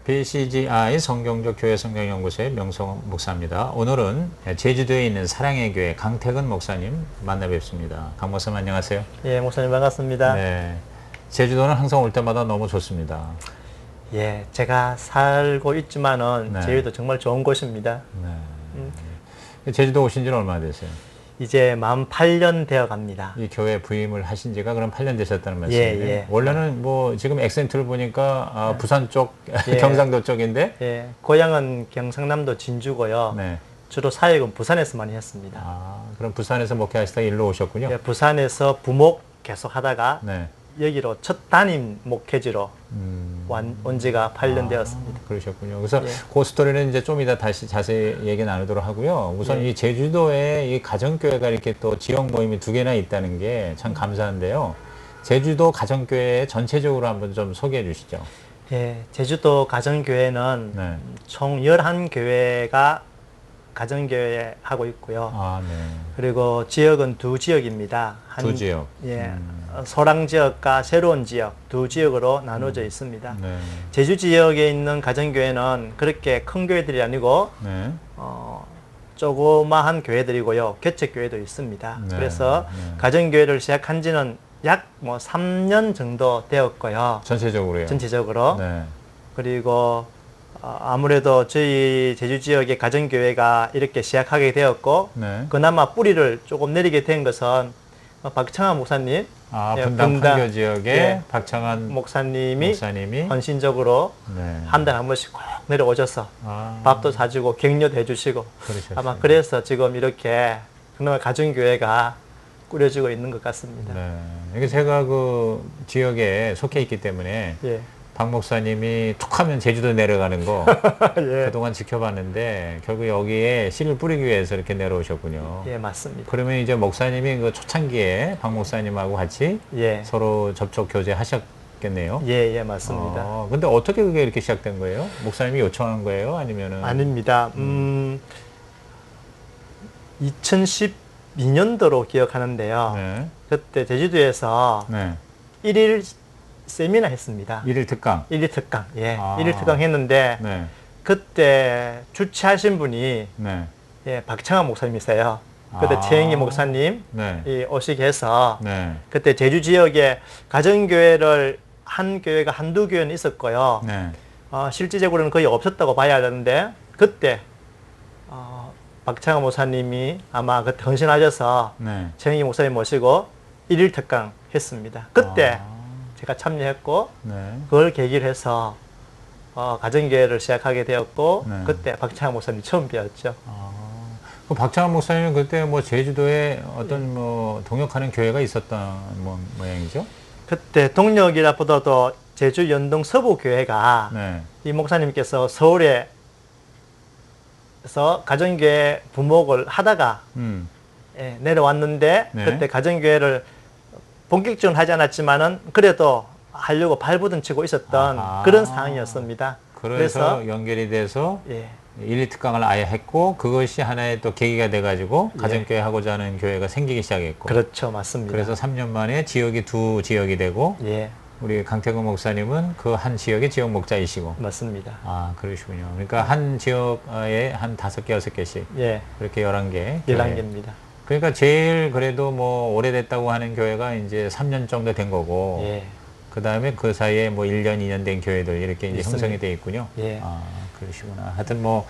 BCGI 성경적 교회 성경연구소의 명성 목사입니다. 오늘은 제주도에 있는 사랑의 교회 강태근 목사님 만나 뵙습니다. 강 목사님 안녕하세요. 예, 목사님 반갑습니다. 네, 제주도는 항상 올 때마다 너무 좋습니다. 예, 제가 살고 있지만은 네. 제주도 정말 좋은 곳입니다. 네. 제주도 오신 지는 얼마나 되세요? 이제 만 8년 되어 갑니다. 이 교회 부임을 하신 지가 그럼 8년 되셨다는 말씀이에요? 예, 예. 원래는 뭐 지금 액센트를 보니까 부산 쪽, 예. 경상도 쪽인데? 예, 고향은 경상남도 진주고요. 네. 주로 사역은 부산에서 많이 했습니다. 아, 그럼 부산에서 목회하시다가 일로 오셨군요? 예, 부산에서 부목 계속 하다가 네. 여기로 첫 담임 목회지로 온 지가 8년 되었습니다. 그러셨군요. 그래서 예. 그 스토리는 이제 좀 이따 다시 자세히 얘기 나누도록 하고요. 우선 예. 이 제주도에 이 가정교회가 이렇게 또 지역 모임이 2개나 있다는 게 참 감사한데요. 제주도 가정교회 전체적으로 한번 좀 소개해 주시죠. 예, 제주도 가정교회는 네. 총 11교회가 가정교회 하고 있고요. 아, 네. 그리고 지역은 두 지역입니다. 두 지역. 예, 소랑 지역과 새로운 지역 두 지역으로 나눠져 있습니다. 네. 제주 지역에 있는 가정교회는 그렇게 큰 교회들이 아니고 네. 조그마한 교회들이고요. 개척교회도 있습니다. 네. 그래서 네. 가정교회를 시작한 지는 약 3년 정도 되었고요. 전체적으로요. 전체적으로. 네. 그리고 아무래도 저희 제주 지역의 가정교회가 이렇게 시작하게 되었고 네. 그나마 뿌리를 조금 내리게 된 것은 박창환 목사님, 아, 예, 분당 판교 지역에 예, 박창환 목사님이 목사님이 헌신적으로 네. 한 달에 한 번씩 꼭 내려오셔서 아, 밥도 사주고 격려도 해주시고 그러셨어요. 아마 그래서 지금 이렇게 그나마 가정교회가 꾸려지고 있는 것 같습니다. 네. 이게 제가 그 지역에 속해 있기 때문에 예. 박 목사님이 툭 하면 제주도 내려가는 거 예. 그동안 지켜봤는데 결국 여기에 씨를 뿌리기 위해서 이렇게 내려오셨군요. 예, 맞습니다. 그러면 이제 목사님이 그 초창기에 박 목사님하고 같이 예. 서로 접촉 교제 하셨겠네요. 예, 예, 맞습니다. 근데 어떻게 그게 이렇게 시작된 거예요? 목사님이 요청한 거예요? 아니면은? 아닙니다. 2012년도로 기억하는데요. 네. 그때 제주도에서 네. 1일 세미나 했습니다. 일일 특강. 1일 특강. 예. 아. 1일 특강 했는데 네. 그때 주최하신 분이 네. 예, 박창환 목사님이세요. 그때 아. 최영희 목사님 네. 오시게 해서 네. 그때 제주 지역에 가정교회를 한 교회가 한두 교회는 있었고요. 네. 실질적으로는 거의 없었다고 봐야 하는데 그때 박창환 목사님이 아마 그때 헌신하셔서 네. 최영희 목사님 모시고 1일 특강 했습니다. 그때 제가 참여했고 네. 그걸 계기로 해서 가정교회를 시작하게 되었고 네. 그때 박창환 목사님 처음 뵈었죠. 그 박창환 목사님은 그때 뭐 제주도에 어떤 뭐 동역하는 교회가 있었던 모양이죠? 그때 동력이라보다도 제주 연동 서부교회가 네. 이 목사님께서 서울에서 가정교회 부목을 하다가 예, 내려왔는데 네. 그때 가정교회를 본격적으로 하지 않았지만은 그래도 하려고 발부둥 치고 있었던 아하. 그런 상황이었습니다. 그래서 연결이 돼서 예, 1일 특강을 아예 했고 그것이 하나의 또 계기가 돼가지고 예. 가정교회 하고자 하는 교회가 생기기 시작했고 그렇죠, 맞습니다. 그래서 3년 만에 지역이 두 지역이 되고 예, 우리 강태근 목사님은 그 한 지역의 지역 목자이시고 맞습니다. 아 그러시군요. 그러니까 한 지역에 한 5개, 6개씩 예, 그렇게 11개 11개입니다. 그러니까 제일 그래도 뭐 오래됐다고 하는 교회가 이제 3년 정도 된 거고 예, 그 다음에 그 사이에 뭐 1년, 2년 된 교회들 이렇게 이제 있습니다. 형성이 돼 있군요. 예. 아, 그러시구나. 하여튼 뭐,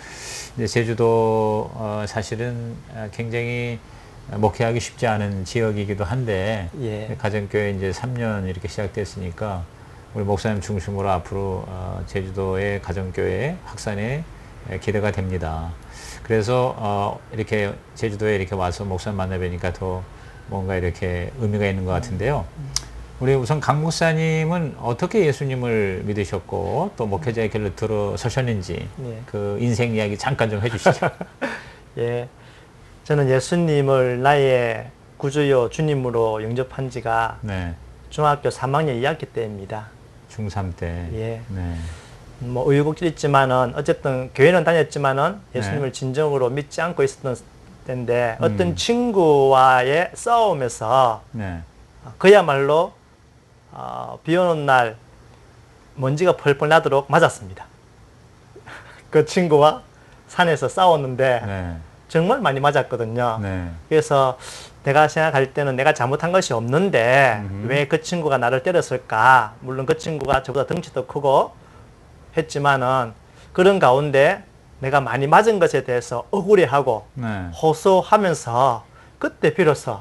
이제 제주도, 사실은 굉장히 목회하기 쉽지 않은 지역이기도 한데, 예. 가정교회 이제 3년 이렇게 시작됐으니까, 우리 목사님 중심으로 앞으로 제주도의 가정교회 확산에 기대가 됩니다. 그래서, 이렇게 제주도에 이렇게 와서 목사님 만나 뵈니까 더 뭔가 이렇게 의미가 있는 것 같은데요. 우리 우선 강 목사님은 어떻게 예수님을 믿으셨고 또 목회자의 길로 들어서셨는지 예. 그 인생 이야기 잠깐 좀 해주시죠. 예, 저는 예수님을 나의 구주요 주님으로 영접한 지가 네, 중학교 3학년 2학기 때입니다. 중3 때. 예. 네, 뭐 우유곡절 있지만은 어쨌든 교회는 다녔지만은 예수님을 네. 진정으로 믿지 않고 있었던 때인데 어떤 친구와의 싸움에서 네, 그야말로 비 오는 날 먼지가 펄펄 나도록 맞았습니다. 그 친구와 산에서 싸웠는데 네. 정말 많이 맞았거든요. 네. 그래서 내가 생각할 때는 내가 잘못한 것이 없는데 왜 그 친구가 나를 때렸을까? 물론 그 친구가 저보다 덩치도 크고 했지만은 그런 가운데 내가 많이 맞은 것에 대해서 억울해하고 네. 호소하면서 그때 비로소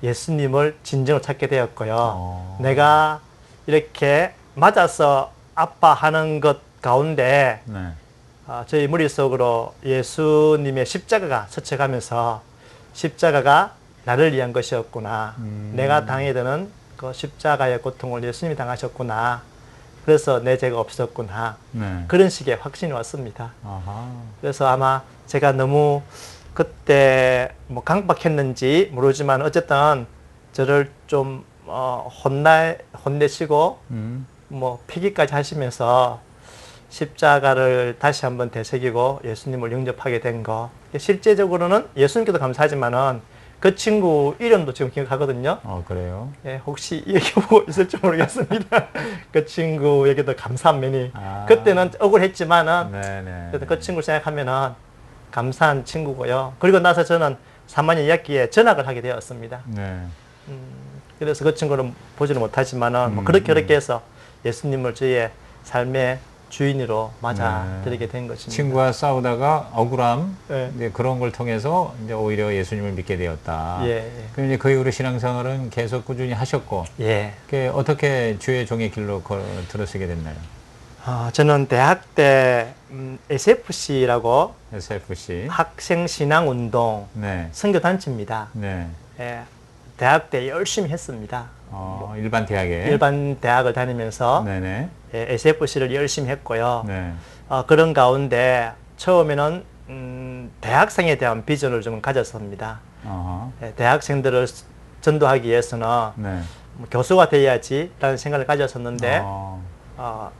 예수님을 진정으로 찾게 되었고요. 내가 이렇게 맞아서 아파하는 것 가운데 네. 저희 머릿속으로 예수님의 십자가가 스쳐가면서 십자가가 나를 위한 것이었구나. 내가 당해야 되는 그 십자가의 고통을 예수님이 당하셨구나. 그래서 내 죄가 없었구나. 네. 그런 식의 확신이 왔습니다. 아하. 그래서 아마 제가 너무 그때 뭐 강박했는지 모르지만 어쨌든 저를 좀 혼내시고 뭐 폐기까지 하시면서 십자가를 다시 한번 되새기고 예수님을 영접하게 된 거. 실제적으로는 예수님께도 감사하지만은 그 친구 이름도 지금 기억하거든요. 그래요? 예, 혹시 얘기해보고 있을지 모르겠습니다. 그 친구에게도 감사한 면이. 아. 그때는 억울했지만은 네네. 그래도 그 친구를 생각하면은 감사한 친구고요. 그리고 나서 저는 사마니아 이야기에 전학을 하게 되었습니다. 네. 그래서 그 친구는 보지를 못하지만은 뭐 그렇게 해서 예수님을 저의 삶의 주인으로 맞아들이게 된 것입니다. 친구와 싸우다가 억울함, 네. 이제 그런 걸 통해서 이제 오히려 예수님을 믿게 되었다. 예, 그럼 이제 그 이후로 신앙생활은 계속 꾸준히 하셨고, 예. 그게 어떻게 주의 종의 길로 들어서게 됐나요? 저는 대학 때 SFC라고 SFC. 학생 신앙 운동 네. 선교 단체입니다. 네. 예, 대학 때 열심히 했습니다. 일반 대학에. 일반 대학을 다니면서 네네. 예, SFC를 열심히 했고요. 네. 그런 가운데 처음에는 대학생에 대한 비전을 좀 가졌습니다. 어허. 예, 대학생들을 전도하기 위해서는 네. 뭐 교수가 돼야지라는 생각을 가졌었는데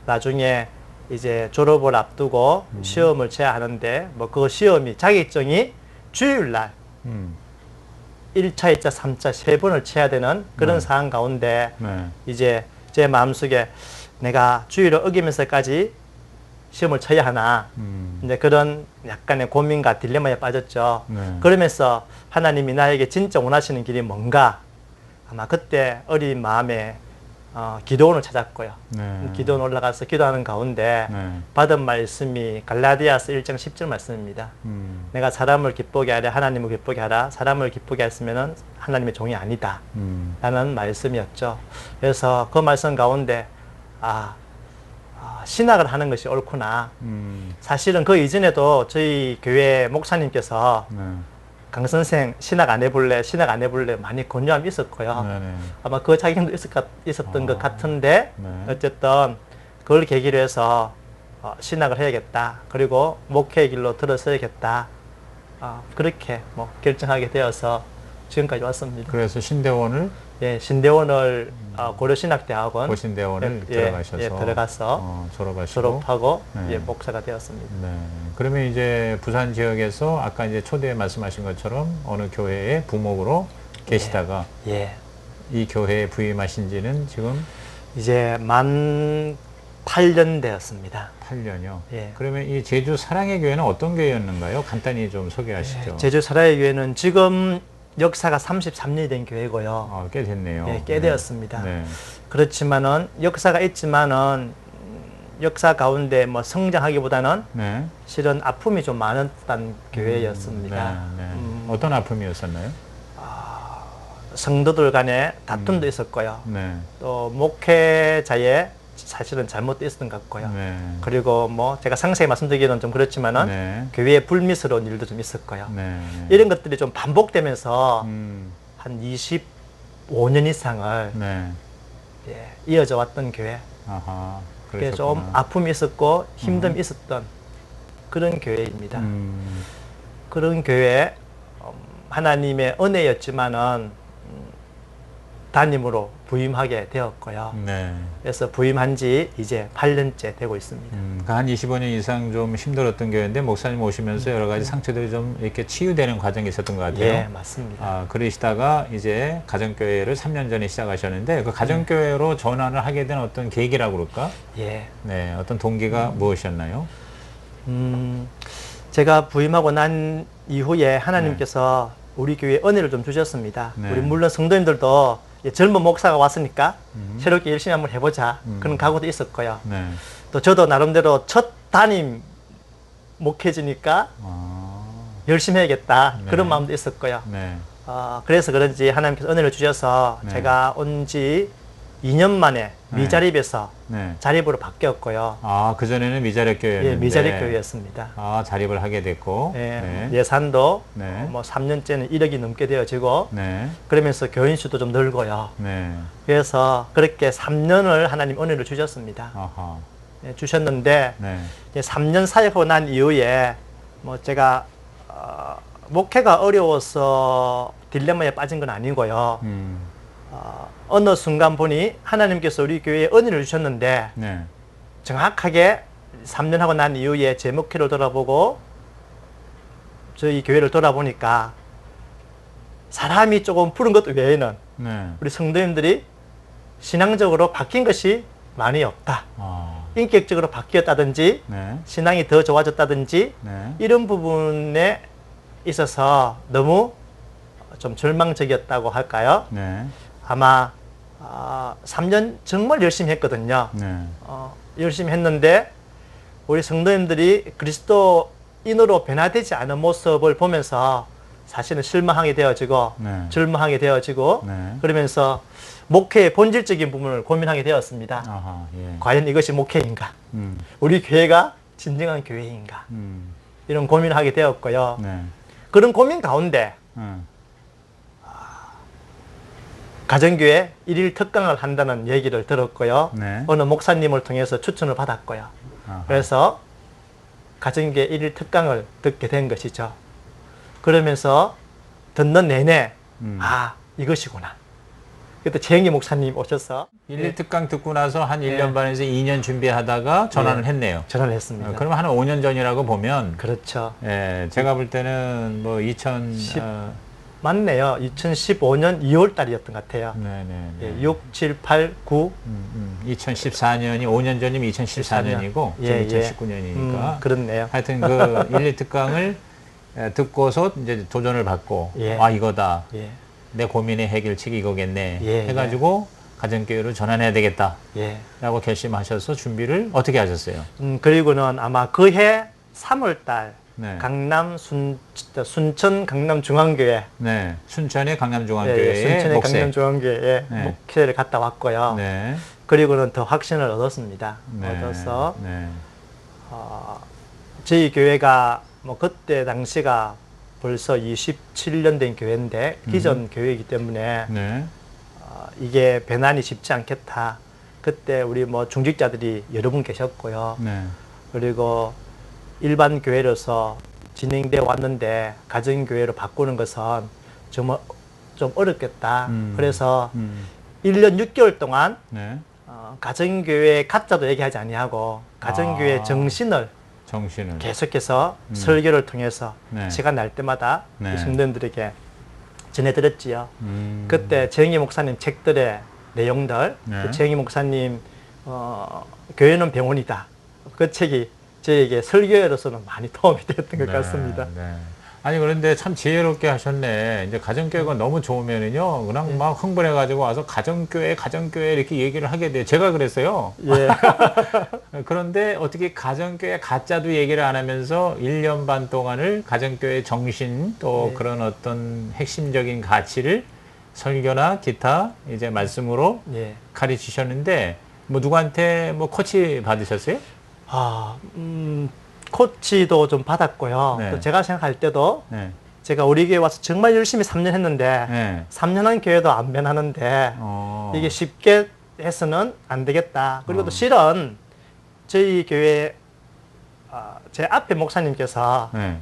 나중에 이제 졸업을 앞두고 시험을 쳐야 하는데 뭐 그 시험이 자격증이 주일날 음. 1차, 2차, 3차 세 번을 쳐야 되는 그런 네. 상황 가운데 네. 이제 제 마음속에 내가 주의를 어기면서까지 시험을 쳐야 하나 이제 그런 약간의 고민과 딜레마에 빠졌죠. 네. 그러면서 하나님이 나에게 진짜 원하시는 길이 뭔가 아마 그때 어린 마음에 기도원을 찾았고요. 네. 기도원 올라가서 기도하는 가운데 네. 받은 말씀이 갈라디아서 1장 10절 말씀입니다. 내가 사람을 기쁘게 하려 하나님을 기쁘게 하라. 사람을 기쁘게 했으면 하나님의 종이 아니다. 라는 말씀이었죠. 그래서 그 말씀 가운데 신학을 하는 것이 옳구나. 사실은 그 이전에도 저희 교회 목사님께서 네. 강 선생 신학 안 해볼래 많이 권유함이 있었고요. 네네. 아마 그 자격도 있었던 것 같은데 네. 어쨌든 그걸 계기로 해서 신학을 해야겠다. 그리고 목회의 길로 들어서야겠다. 그렇게 뭐 결정하게 되어서 지금까지 왔습니다. 그래서 신대원을 예, 신대원을 고려신학대학원 고신대원을 들어가셔서 들어가서 졸업하시고 졸업하고 네. 예, 목사가 되었습니다. 네. 그러면 이제 부산 지역에서 아까 이제 초대에 말씀하신 것처럼 어느 교회의 부목으로 계시다가 예. 이 교회에 부임하신 지는 지금 이제 만 8년 되었습니다. 8년이요. 예. 그러면 이 제주 사랑의 교회는 어떤 교회였는가요? 간단히 좀 소개하시죠. 제주 사랑의 교회는 지금 역사가 33년이 된 교회고요. 꽤 됐네요. 예, 꽤 되었습니다. 네. 그렇지만은 역사가 있지만은 역사 가운데 뭐 성장하기보다는 네. 실은 아픔이 좀 많았던 교회였습니다. 네. 네. 어떤 아픔이었었나요? 성도들 간에 다툼도 있었고요. 네. 또 목회자의 사실은 잘못도 있었던 것 같고요. 네. 그리고 뭐 제가 상세히 말씀드리기는 좀 그렇지만은 네. 교회에 불미스러운 일도 좀 있었고요. 네. 이런 것들이 좀 반복되면서 음. 한 25년 이상을 네. 예, 이어져 왔던 교회. 아하. 그게 좀 그러셨구나. 아픔이 있었고 힘듦이 있었던 그런 교회입니다. 그런 교회 하나님의 은혜였지만은 담임으로 부임하게 되었고요. 네. 그래서 부임한 지 이제 8년째 되고 있습니다. 한 25년 이상 좀 힘들었던 교회인데 목사님 오시면서 여러 가지 상처들이 좀 이렇게 치유되는 과정이 있었던 것 같아요. 예, 맞습니다. 그러시다가 이제 가정교회를 3년 전에 시작하셨는데 그 가정교회로 전환을 하게 된 어떤 계기라고 그럴까? 예. 네, 어떤 동기가 무엇이었나요? 제가 부임하고 난 이후에 하나님께서 우리 교회에 은혜를 좀 주셨습니다. 네. 우리 물론 성도님들도 젊은 목사가 왔으니까 새롭게 열심히 한번 해보자. 그런 각오도 있었고요. 네. 또 저도 나름대로 첫 담임 목회지니까 열심히 해야겠다. 네. 그런 마음도 있었고요. 네. 그래서 그런지 하나님께서 은혜를 주셔서 네. 제가 온 지 2년 만에 네. 미자립에서 네. 자립으로 바뀌었고요. 그전에는 미자립 교회였는데. 예, 미자립 교회였습니다. 자립을 하게 됐고. 예, 네. 예산도 네. 뭐 3년째는 1억이 넘게 되어지고 네. 그러면서 교인 수도 좀 늘고요. 네. 그래서 그렇게 3년을 하나님 은혜를 주셨습니다. 아하. 예, 주셨는데 네. 이제 3년 사역하고 난 이후에 뭐 제가 목회가 어려워서 딜레마에 빠진 건 아니고요. 어느 순간 보니 하나님께서 우리 교회에 은혜를 주셨는데 네. 정확하게 3년 하고 난 이후에 제 목회를 돌아보고 저희 교회를 돌아보니까 사람이 조금 푸른 것 외에는 네. 우리 성도님들이 신앙적으로 바뀐 것이 많이 없다. 아. 인격적으로 바뀌었다든지 네. 신앙이 더 좋아졌다든지 네. 이런 부분에 있어서 너무 좀 절망적이었다고 할까요? 네. 아마 3년 정말 열심히 했거든요. 네. 열심히 했는데 우리 성도님들이 그리스도인으로 변화되지 않은 모습을 보면서 사실은 실망하게 되어지고 네. 절망하게 되어지고 네. 그러면서 목회의 본질적인 부분을 고민하게 되었습니다. 아하. 예. 과연 이것이 목회인가? 음. 우리 교회가 진정한 교회인가? 이런 고민을 하게 되었고요. 네. 그런 고민 가운데 가정교회 일일 특강을 한다는 얘기를 들었고요. 네. 어느 목사님을 통해서 추천을 받았고요. 아하. 그래서 가정교회 일일 특강을 듣게 된 것이죠. 그러면서 듣는 내내 이것이구나. 그때 재영기 목사님 오셔서 일일 특강 듣고 나서 한 예. 1년 반에서 2년 준비하다가 전환을 예. 했네요. 전화를 했습니다. 그러면 한 5년 전이라고 보면 그렇죠. 예, 제가 볼 때는 뭐 10, 맞네요. 2015년 2월 달이었던 것 같아요. 네네. 예, 6, 7, 8, 9. 2014년이 5년 전이면 2014년이고 예, 지금 예. 2019년이니까 그렇네요. 하여튼 그 일일 특강을 듣고서 이제 도전을 받고 예. 이거다. 예. 내 고민의 해결책이 이거겠네. 예, 해가지고 가정교회로 전환해야 되겠다. 예. 라고 결심하셔서 준비를 어떻게 하셨어요? 그리고는 아마 그해 3월 달 네. 강남 순천 강남중앙교회 네. 순천의 예, 강남중앙교회의 순천의 목세. 강남중앙교회에 네. 목회를 갔다 왔고요. 네. 그리고는 더 확신을 얻었습니다. 네. 얻어서 네. 저희 교회가 뭐 그때 당시가 벌써 27년 된 교회인데 기존 교회이기 때문에 네. 이게 배난이 쉽지 않겠다. 그때 우리 뭐 중직자들이 여러 분 계셨고요. 네. 그리고 일반 교회로서 진행되어 왔는데 가정교회로 바꾸는 것은 정말 좀 어렵겠다. 그래서 1년 6개월 동안 네. 가정교회 가짜도 얘기하지 아니하고 가정교회 정신을 계속해서 설교를 통해서 네. 시간 날 때마다 네. 성도님들에게 전해드렸지요. 그때 정희 목사님 책들의 내용들, 네. 정희 목사님 교회는 병원이다. 그 책이 저에게 설교로서는 많이 도움이 됐던 것 같습니다. 네. 아니 그런데 참 지혜롭게 하셨네. 이제 가정교회가 너무 좋으면은요, 그냥 막 흥분해가지고 와서 가정교회 이렇게 얘기를 하게 돼요. 제가 그랬어요. 예. 그런데 어떻게 가정교회 가짜도 얘기를 안 하면서 1년 반 동안을 가정교회 정신 또 예. 그런 어떤 핵심적인 가치를 설교나 기타 이제 말씀으로 예. 가르치셨는데 뭐 누구한테 뭐 코치 받으셨어요? 코치도 좀 받았고요. 네. 또 제가 생각할 때도 네. 제가 우리 교회 와서 정말 열심히 3년 했는데 네. 3년 한 교회도 안 변하는데 이게 쉽게 해서는 안 되겠다. 그리고 또 실은 저희 교회 제 앞에 목사님께서 네.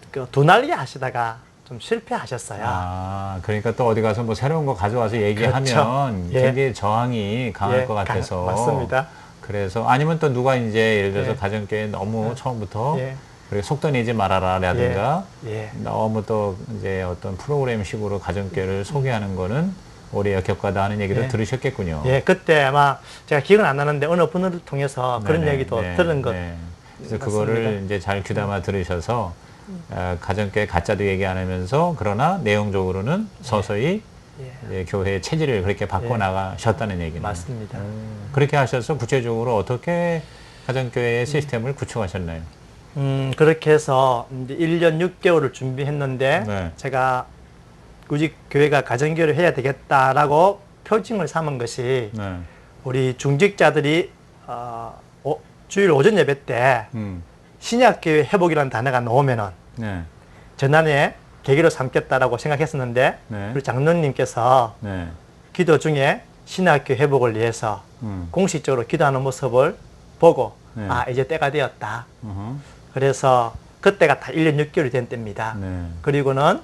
그 두날리 하시다가 좀 실패하셨어요. 그러니까 또 어디 가서 뭐 새로운 거 가져와서 얘기하면 그렇죠. 예. 굉장히 저항이 강할 예, 것 같아서. 맞습니다. 그래서 아니면 또 누가 이제 예를 들어서 예. 가정교회 너무 처음부터 예. 그리고 속도 내지 말아라라든가 예. 너무 또 이제 어떤 프로그램식으로 가정교회를 소개하는 거는 오래 역겹다 하는 얘기를 예. 들으셨겠군요. 예, 그때 아마 제가 기억은 안 나는데 어느 분을 통해서 그런 네네, 얘기도 네, 들은 것 네. 그래서 그거를 이제 잘 귀담아 들으셔서 가정교회 가짜도 얘기 안 하면서 그러나 내용적으로는 서서히 예. 이제 교회의 체질을 그렇게 바꿔 예. 나가셨다는 얘기네요. 맞습니다. 그렇게 하셔서 구체적으로 어떻게 가정교회의 시스템을 구축하셨나요? 그렇게 해서 이제 1년 6개월을 준비했는데 네. 제가 굳이 교회가 가정교회를 해야 되겠다라고 표징을 삼은 것이 네. 우리 중직자들이 주일 오전 예배 때 신약교회 회복이라는 단어가 나오면은 네. 전환의 계기로 삼겠다라고 생각했었는데 네. 우리 장로님께서 네. 기도 중에 신학교 회복을 위해서 공식적으로 기도하는 모습을 보고 네. 아 이제 때가 되었다. 어허. 그래서 그때가 다 1년 6개월이 된 때입니다. 네. 그리고는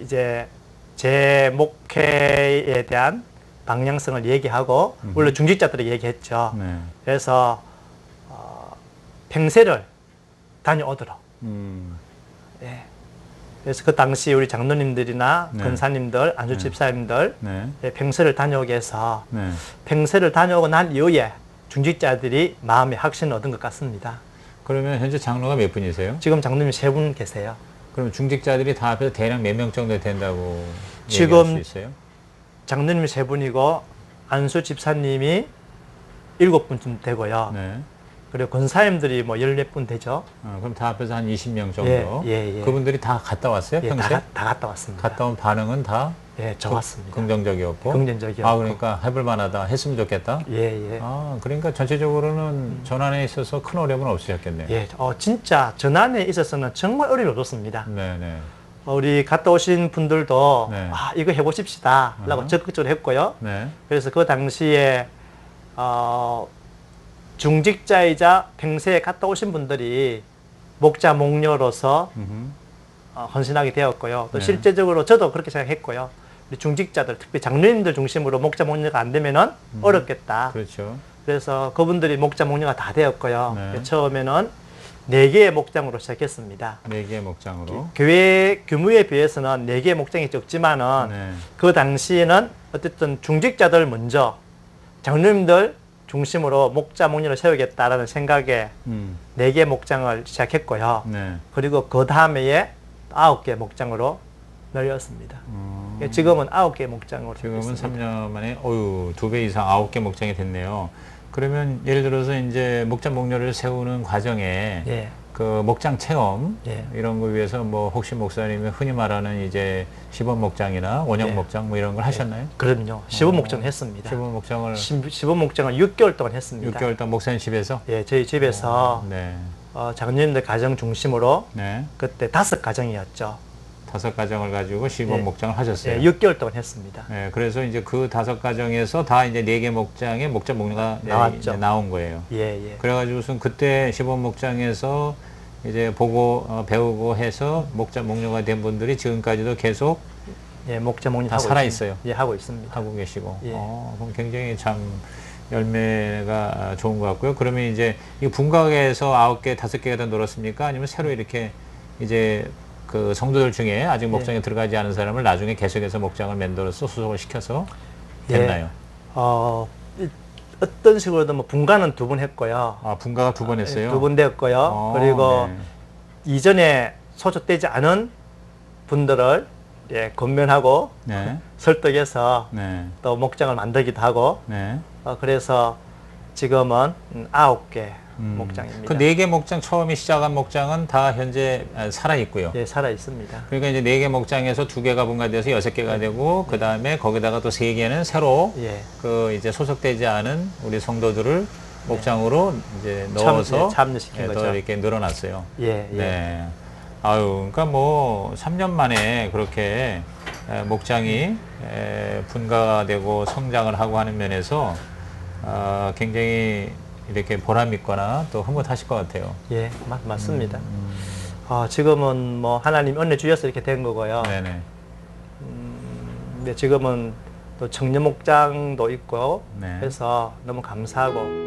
이제 제 목회에 대한 방향성을 얘기하고 물론 중직자들에게 얘기했죠. 네. 그래서 평세를 다녀오도록. 예. 그래서 그 당시 우리 장로님들이나 네. 권사님들, 안수 집사님들 네. 예, 평세를 다녀오게 해서 네. 평세를 다녀오고 난 이후에 중직자들이 마음의 확신을 얻은 것 같습니다. 그러면 현재 장로가 몇 분이세요? 지금 장로님 3분 계세요. 그럼 중직자들이 다 합해서 대략 몇 명 정도 된다고 지금 얘기할 수 있어요? 장로님이 3분이고 안수 집사님이 7분쯤 되고요. 네. 그리고 권사님들이 뭐 10몇 분 되죠. 그럼 다 합해서 한 20명 정도. 예. 그분들이 다 갔다 왔어요? 예, 평소에? 다 갔다 왔습니다. 갔다 온 반응은 다 예, 좋았습니다. 긍정적이었고. 긍정적이었고. 아, 그러니까 해볼 만하다. 했으면 좋겠다. 예. 아, 그러니까 전체적으로는 전환에 있어서 큰 어려움은 없으셨겠네요. 예, 진짜 전환에 있어서는 정말 어려움이 없었습니다. 네네. 우리 갔다 오신 분들도 네. 아 이거 해보십시다 라고 적극적으로 했고요. 네. 그래서 그 당시에 중직자이자 평세에 갔다 오신 분들이 목자 목녀로서 헌신하게 되었고요. 또 네. 실제적으로 저도 그렇게 생각했고요. 우리 중직자들 특히 장로님들 중심으로 목자 목녀가 안 되면은 어렵겠다. 그렇죠. 그래서 그분들이 목자 목녀가 다 되었고요. 네. 처음에는 4개의 목장으로 시작했습니다. 4개의 목장으로. 교회 규모에 비해서는 4개의 목장이 적지만은 네. 그 당시에는 어쨌든 중직자들 먼저 장로님들 중심으로 목자 목녀를 세우겠다라는 생각에 4개의 목장을 시작했고요. 네. 그리고 그 다음에 9개 목장으로 늘렸습니다. 지금은 9개 목장으로 지금은 있습니다. 3년 만에 2배 이상 9개 목장이 됐네요. 그러면 예를 들어서 이제 목자 목녀를 세우는 과정에 예. 그 목장 체험 예. 이런 거 위해서 뭐 혹시 목사님이 흔히 말하는 이제 시범 목장이나 원형 예. 목장 뭐 이런 걸 하셨나요? 그럼요. 시범 목장 했습니다. 시범 목장을 시범 목장을 6개월 동안 했습니다. 6개월 동안 목사님 집에서? 예, 저희 집에서 네. 장로님들 가정 중심으로 네. 그때 5가정이었죠. 5가정을 가지고 시범 예. 목장을 하셨어요. 예, 6개월 동안 했습니다. 네, 그래서 이제 그 5가정에서 다 이제 4개 목장에 목자 목녀가 나왔죠. 이제 나온 거예요. 예. 그래가지고선 그때 시범 목장에서 이제 보고 배우고 해서 목자 목녀가 된 분들이 지금까지도 계속 예, 목자 목녀 다 하고 살아 있습니다. 있어요. 예, 하고 있습니다. 하고 계시고. 예. 그럼 굉장히 참 열매가 좋은 것 같고요. 그러면 이제 이 분각에서 9개, 5개가 더 늘었습니까? 아니면 새로 이렇게 이제 그 성도들 중에 아직 목장에 들어가지 않은 사람을 나중에 계속해서 목장을 만들어서 소속을 시켜서 됐나요? 어떤 식으로든 뭐 분가는 2번 했고요. 아, 분가가 2번 했어요? 2번 되었고요. 그리고 네. 이전에 소속되지 않은 분들을 권면하고 네. 설득해서 네. 또 목장을 만들기도 하고 네. 그래서 지금은 9개 목장입니다. 그 4개 목장 처음에 시작한 목장은 다 현재 살아 있고요. 예, 살아 있습니다. 그러니까 이제 4개 목장에서 2개가 분가돼서 6개가 되고 그 다음에 거기다가 또 3개는 새로 예. 그 이제 소속되지 않은 우리 성도들을 목장으로 이제 넣어서 참여시킨 더 거죠. 이렇게 늘어났어요. 예. 네. 아유, 그러니까 뭐 3년 만에 그렇게 목장이 분가되고 성장을 하고 하는 면에서 굉장히 이렇게 보람 있거나 또 흐뭇하실 것 같아요. 예, 맞습니다. 지금은 뭐 하나님 은혜 주셔서 이렇게 된 거고요. 네네. 근데 지금은 또 청년 목장도 있고 네. 해서 너무 감사하고